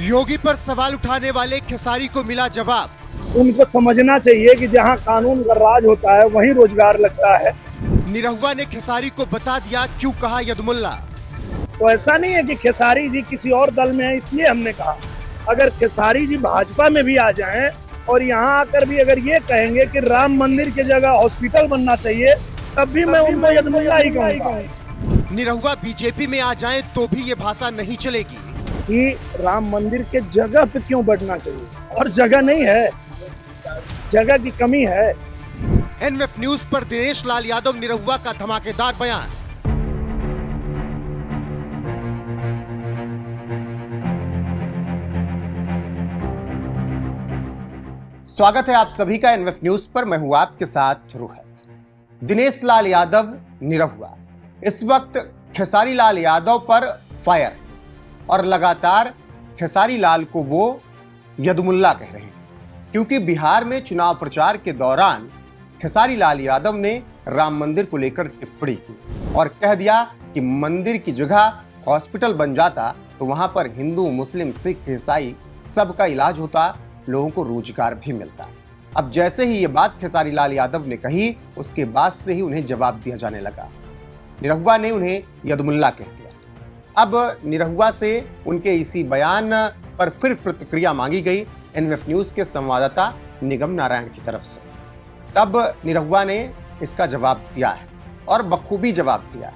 योगी पर सवाल उठाने वाले खेसारी को मिला जवाब। उनको समझना चाहिए कि जहां कानून का राज होता है वहीं रोजगार लगता है। निरहुआ ने खेसारी को बता दिया क्यों कहा यदमुल्ला। तो ऐसा नहीं है कि खेसारी जी किसी और दल में है इसलिए हमने कहा। अगर खेसारी जी भाजपा में भी आ जाएं और यहाँ आकर भी अगर ये कहेंगे कि राम मंदिर की जगह हॉस्पिटल बनना चाहिए, तब भी मैं उनको यदमुल्ला ही कहूँगा। निरहुआ बीजेपी में आ जाएं तो भी ये भाषा नहीं चलेगी कि राम मंदिर के जगह पे क्यों बढ़ना चाहिए, और जगह नहीं है, जगह की कमी है। एनएफ न्यूज पर दिनेश लाल यादव निरहुआ का धमाकेदार बयान। स्वागत है आप सभी का एनएफ न्यूज पर। मैं हूं आपके साथ रोहित। दिनेश लाल यादव निरहुआ इस वक्त खेसारी लाल यादव पर फायर, और लगातार खेसारी लाल को वो यदमुल्ला कह रहे हैं, क्योंकि बिहार में चुनाव प्रचार के दौरान खेसारी लाल यादव ने राम मंदिर को लेकर टिप्पणी की और कह दिया कि मंदिर की जगह हॉस्पिटल बन जाता तो वहां पर हिंदू, मुस्लिम, सिख, ईसाई सबका इलाज होता, लोगों को रोजगार भी मिलता। अब जैसे ही ये बात खेसारी लाल यादव ने कही, उसके बाद से ही उन्हें जवाब दिया जाने लगा। निरहुआ ने उन्हें यदमुल्ला कह दिया। अब निरहुआ से उनके इसी बयान पर फिर प्रतिक्रिया मांगी गई एनएफ न्यूज के संवाददाता निगम नारायण की तरफ से। तब निरहुआ ने इसका जवाब दिया है और बखूबी जवाब दिया है।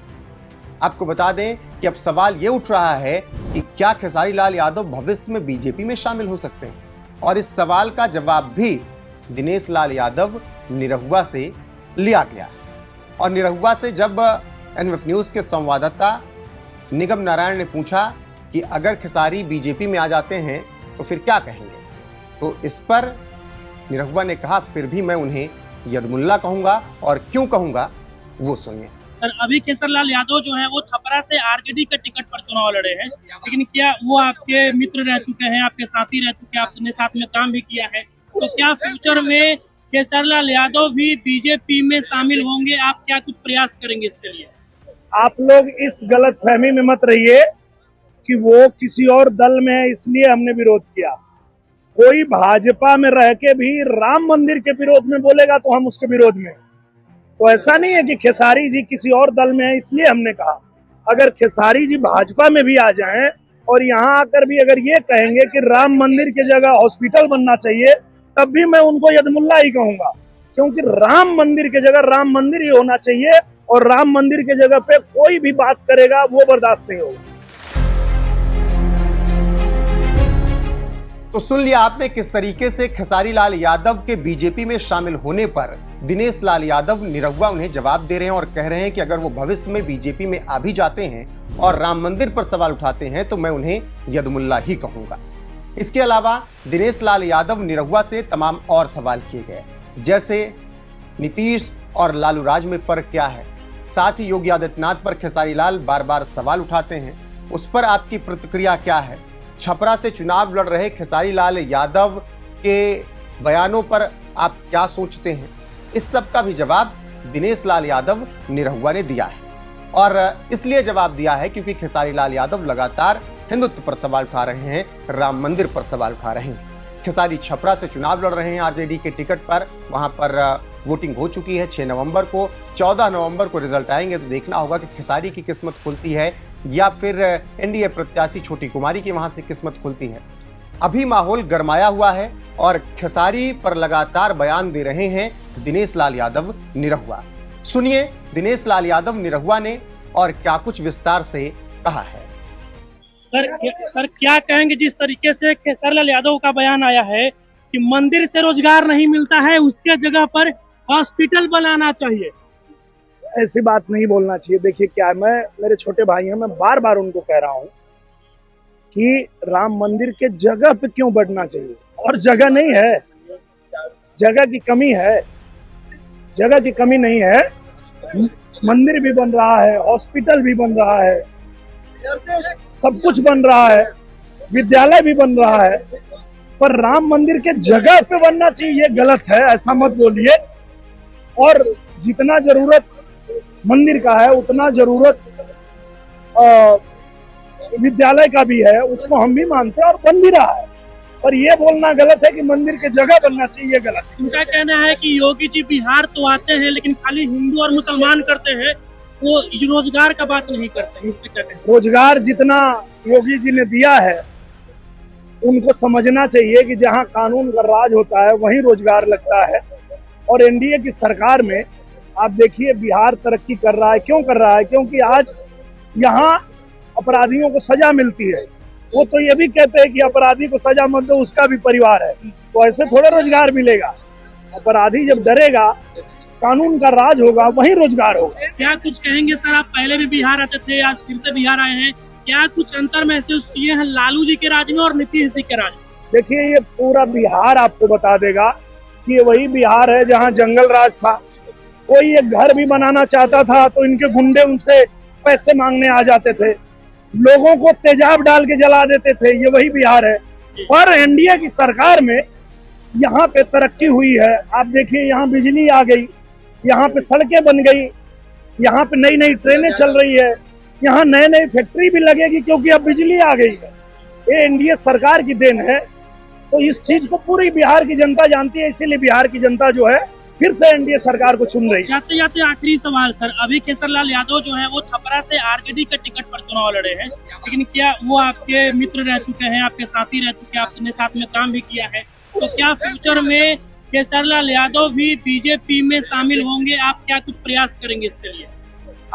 आपको बता दें कि अब सवाल ये उठ रहा है कि क्या खेसारी लाल यादव भविष्य में बीजेपी में शामिल हो सकते हैं, और इस सवाल का जवाब भी दिनेश लाल यादव निरहुआ से लिया गया। और निरहुआ से जब एनएफ न्यूज के संवाददाता निगम नारायण ने पूछा कि अगर खेसारी बीजेपी में आ जाते हैं तो फिर क्या कहेंगे, तो इस पर निरहुआ ने कहा फिर भी मैं उन्हें यदमुल्ला कहूंगा, और क्यों कहूंगा वो सुनिए। सर, अभी खेसारी लाल यादव जो है वो छपरा से आरजेडी के टिकट पर चुनाव लड़े हैं, लेकिन क्या वो आपके मित्र रह चुके हैं, आपके साथी रह चुके हैं, आपने साथ में काम भी किया है, तो क्या फ्यूचर में खेसारी लाल यादव भी बीजेपी में शामिल होंगे? आप क्या कुछ प्रयास करेंगे इसके लिए? आप लोग इस गलत फहमी में मत रहिए कि वो किसी और दल में है इसलिए हमने विरोध किया। कोई भाजपा में रह के भी राम मंदिर के विरोध में बोलेगा तो हम उसके विरोध में। तो ऐसा नहीं है कि खेसारी जी किसी और दल में है इसलिए हमने कहा। अगर खेसारी जी भाजपा में भी आ जाएं और यहाँ आकर भी अगर ये कहेंगे कि राम मंदिर की जगह हॉस्पिटल बनना चाहिए, तब भी मैं उनको यदमुल्ला ही कहूंगा, क्योंकि राम मंदिर की जगह राम मंदिर ही होना चाहिए, और राम मंदिर की जगह पे कोई भी बात करेगा वो बर्दाश्त नहीं होगा। तो सुन लिया आपने किस तरीके से खेसारी लाल यादव के बीजेपी में शामिल होने पर दिनेश लाल यादव निरहुआ उन्हें जवाब दे रहे हैं और कह रहे हैं कि अगर वो भविष्य में बीजेपी में आ भी जाते हैं और राम मंदिर पर सवाल उठाते हैं तो मैं उन्हें यदमुल्ला ही कहूंगा। इसके अलावा दिनेश लाल यादव निरहुआ से तमाम और सवाल किए गए, जैसे नीतीश और लालू राज में फर्क क्या है, साथ ही योगी आदित्यनाथ पर खेसारी लाल बार बार सवाल उठाते हैं, उस पर आपकी प्रतिक्रिया क्या है, छपरा से चुनाव लड़ रहे खेसारी लाल यादव के बयानों पर आप क्या सोचते हैं, इस सब का भी जवाब दिनेश लाल यादव निरहुआ ने दिया है। और इसलिए जवाब दिया है क्योंकि खेसारी लाल यादव लगातार हिंदुत्व पर सवाल उठा रहे हैं, राम मंदिर पर सवाल उठा रहे हैं। खेसारी छपरा से चुनाव लड़ रहे हैं आरजेडी के टिकट पर, वहां पर वोटिंग हो चुकी है 6 नवंबर को। 14 नवंबर को रिजल्ट आएंगे तो देखना होगा कि खेसारी की किस्मत खुलती है या फिर एनडीए प्रत्याशी छोटी कुमारी की वहां से किस्मत खुलती है। अभी माहौल गरमाया हुआ है और खेसारी पर लगातार बयान दे रहे हैं दिनेश लाल यादव निरहुआ। सुनिए दिनेश लाल यादव निरहुआ ने और क्या कुछ विस्तार से कहा है। सर क्या कहेंगे जिस तरीके से खेसारी लाल यादव का बयान आया है कि मंदिर से रोजगार नहीं मिलता है, उसके जगह पर हॉस्पिटल बनाना चाहिए? ऐसी बात नहीं बोलना चाहिए। देखिए क्या है, मैं मेरे छोटे भाई हैं, मैं बार बार उनको कह रहा हूँ कि राम मंदिर के जगह पे क्यों बढ़ना चाहिए, और जगह नहीं है, जगह की कमी है, जगह की कमी नहीं है। मंदिर भी बन रहा है, हॉस्पिटल भी बन रहा है, सब कुछ बन रहा है, विद्यालय भी बन रहा है, पर राम मंदिर के जगह पे बनना चाहिए ये गलत है, ऐसा मत बोलिए। और जितना जरूरत मंदिर का है उतना जरूरत विद्यालय का भी है, उसको हम भी मानते हैं और बन भी रहा है। पर ये बोलना गलत है कि मंदिर की जगह बनना चाहिए, ये गलत है। उनका कहना है कि योगी जी बिहार तो आते हैं लेकिन खाली हिंदू और मुसलमान करते हैं, वो रोजगार का बात नहीं करते। इस पे क्या कहते हैं? रोजगार जितना योगी जी ने दिया है, उनको समझना चाहिए कि जहां कानून का राज होता है वहीं रोजगार लगता है। और एनडीए की सरकार में आप देखिए बिहार तरक्की कर रहा है। क्यों कर रहा है? क्योंकि आज यहाँ अपराधियों को सजा मिलती है। वो तो ये भी कहते हैं कि अपराधी को सजा मत दो, उसका भी परिवार है, तो ऐसे थोड़े रोजगार मिलेगा। अपराधी जब डरेगा, कानून का राज होगा, वहीं रोजगार होगा। क्या कुछ कहेंगे सर? आप पहले भी बिहार आते थे, आज फिर से बिहार आए हैं, क्या कुछ अंतर महसूस किए हैं लालू जी के राज में और नीतीश जी के राज में? देखिए, ये पूरा बिहार आपको बता देगा कि ये वही बिहार है जहां जंगल राज था। कोई एक घर भी बनाना चाहता था तो इनके गुंडे उनसे पैसे मांगने आ जाते थे, लोगों को तेजाब डाल के जला देते थे। ये वही बिहार है। पर एनडीए की सरकार में यहाँ पे तरक्की हुई है। आप देखिए, यहाँ बिजली आ गई, यहाँ पे सड़कें बन गई, यहाँ पे नई नई ट्रेनें चल रही है, यहाँ नए नए फैक्ट्री भी लगेगी क्योंकि अब बिजली आ गई है। ये एनडीए सरकार की देन है। तो इस चीज को पूरी बिहार की जनता जानती है, इसीलिए बिहार की जनता जो है फिर से एनडीए सरकार को चुन रही है। जाते जाते आखिरी सवाल सर, अभी केसरलाल यादव जो है वो छपरा से आरजेडी के टिकट पर चुनाव लड़े हैं, लेकिन क्या वो आपके मित्र रह चुके हैं, आपके साथी रह चुके हैं, आपने साथ में काम भी किया है, तो क्या फ्यूचर में केसरलाल यादव भी बीजेपी में शामिल होंगे? आप क्या कुछ प्रयास करेंगे इसके लिए?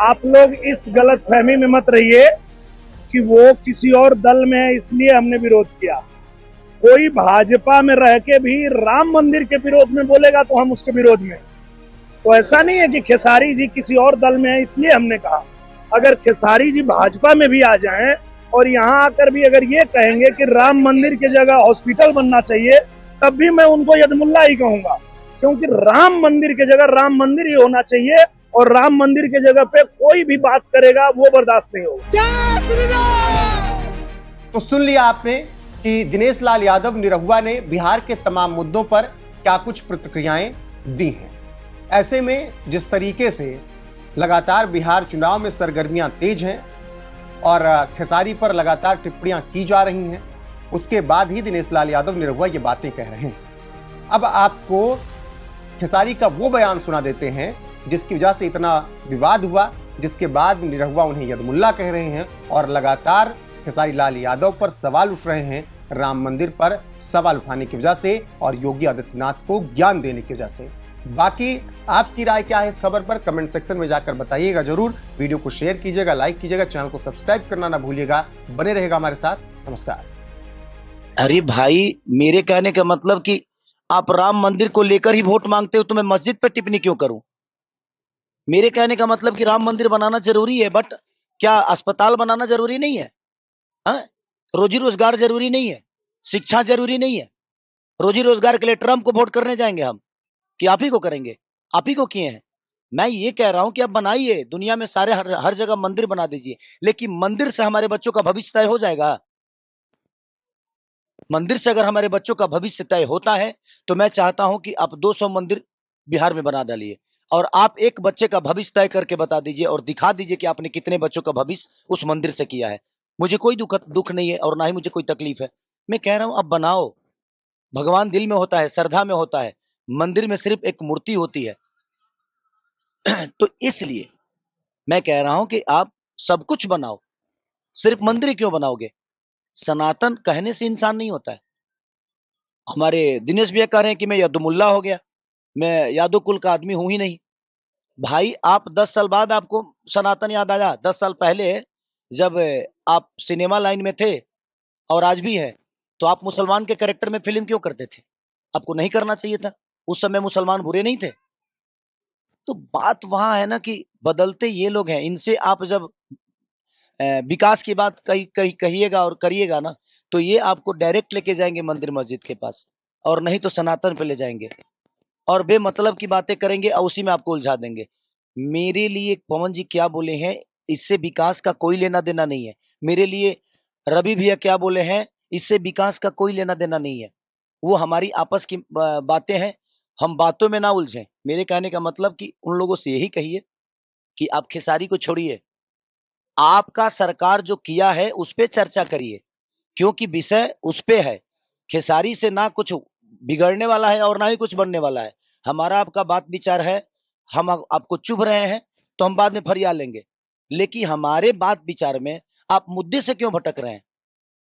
आप लोग इस गलत फहमी में मत रहिए कि वो किसी और दल में है इसलिए हमने विरोध किया। कोई भाजपा में रह के भी राम मंदिर के विरोध में बोलेगा तो हम उसके विरोध में। तो ऐसा नहीं है कि खेसारी जी किसी और दल में है इसलिए हमने कहा। अगर खेसारी जी भाजपा में भी आ जाएं और यहाँ आकर भी अगर ये कहेंगे कि राम मंदिर की जगह हॉस्पिटल बनना चाहिए, तब भी मैं उनको यदमुल्ला ही कहूंगा, क्योंकि राम मंदिर की जगह राम मंदिर ही होना चाहिए और राम मंदिर की जगह पे कोई भी बात करेगा वो बर्दाश्त नहीं होगा। तो सुन लिया आपने कि दिनेश लाल यादव निरहुआ ने बिहार के तमाम मुद्दों पर क्या कुछ प्रतिक्रियाएं दी हैं। ऐसे में जिस तरीके से लगातार बिहार चुनाव में सरगर्मियां तेज हैं और खेसारी पर लगातार टिप्पणियां की जा रही हैं, उसके बाद ही दिनेश लाल यादव निरहुआ ये बातें कह रहे हैं। अब आपको खेसारी का वो बयान सुना देते हैं जिसकी वजह से इतना विवाद हुआ, जिसके बाद निरहुआ उन्हें यदमुल्ला कह रहे हैं और लगातार खेसारी लाल यादव पर सवाल उठ रहे हैं, राम मंदिर पर सवाल उठाने की वजह से और योगी आदित्यनाथ को ज्ञान देने की वजह से। बाकी आपकी राय क्या है इस खबर पर कमेंट सेक्शन में जाकर बताइएगा जरूर। वीडियो को शेयर कीजिएगा, लाइक कीजिएगा, चैनल को सब्सक्राइब करना ना भूलिएगा। बने रहेगा हमारे साथ। नमस्कार। अरे भाई, मेरे कहने का मतलब कि आप राम मंदिर को लेकर ही वोट मांगते हो तो मैं मस्जिद पर टिप्पणी क्यों करूं? मेरे कहने का मतलब कि राम मंदिर बनाना जरूरी है, बट क्या अस्पताल बनाना जरूरी नहीं है? हाँ? रोजी रोजगार जरूरी नहीं है? शिक्षा जरूरी नहीं है? रोजी रोजगार के लिए ट्रम्प को वोट करने जाएंगे हम कि आप ही को करेंगे? आप ही को किए हैं। मैं ये कह रहा हूं कि आप बनाइए, दुनिया में सारे हर जगह मंदिर बना दीजिए, लेकिन मंदिर से हमारे बच्चों का भविष्य तय हो जाएगा? मंदिर से अगर हमारे बच्चों का भविष्य तय होता है तो मैं चाहता हूं कि आप 200 मंदिर बिहार में बना डालिए और आप एक बच्चे का भविष्य तय करके बता दीजिए और दिखा दीजिए कि आपने कितने बच्चों का भविष्य उस मंदिर से किया है। मुझे कोई दुख नहीं है और ना ही मुझे कोई तकलीफ है। मैं कह रहा हूं आप बनाओ। भगवान दिल में होता है, श्रद्धा में होता है, मंदिर में सिर्फ एक मूर्ति होती है। तो इसलिए मैं कह रहा हूं कि आप सब कुछ बनाओ, सिर्फ मंदिर क्यों बनाओगे? सनातन कहने से इंसान नहीं होता है। हमारे दिनेश भैया कह रहे हैं कि मैं यदुमुल्ला हो गया, मैं यादव कुल का आदमी हूं ही नहीं। भाई, आप 10 साल बाद आपको सनातन याद आया? 10 साल पहले जब आप सिनेमा लाइन में थे और आज भी है, तो आप मुसलमान के कैरेक्टर में फिल्म क्यों करते थे? आपको नहीं करना चाहिए था। उस समय मुसलमान बुरे नहीं थे। तो बात वहां है ना कि बदलते ये लोग हैं। इनसे आप जब विकास की बात कहिएगा और करिएगा ना, तो ये आपको डायरेक्ट लेके जाएंगे मंदिर मस्जिद के पास, और नहीं तो सनातन पे ले जाएंगे और बेमतलब की बातें करेंगे और उसी में आपको उलझा देंगे। मेरे लिए पवन जी क्या बोले हैं, इससे विकास का कोई लेना देना नहीं है। मेरे लिए रवि भैया क्या बोले हैं, इससे विकास का कोई लेना देना नहीं है। वो हमारी आपस की बातें हैं, हम बातों में ना उलझें। मेरे कहने का मतलब कि उन लोगों से यही कहिए कि आप खेसारी को छोड़िए, आपका सरकार जो किया है उस पे चर्चा करिए, क्योंकि विषय उस पे है। खेसारी से ना कुछ बिगड़ने वाला है और ना ही कुछ बनने वाला है। हमारा आपका बात विचार है, हम आपको चुभ रहे हैं तो हम बाद में फरियाद लेंगे, लेकिन हमारे बात विचार में आप मुद्दे से क्यों भटक रहे हैं?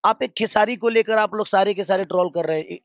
आप एक खेसारी को लेकर आप लोग सारे के सारे ट्रोल कर रहे हैं।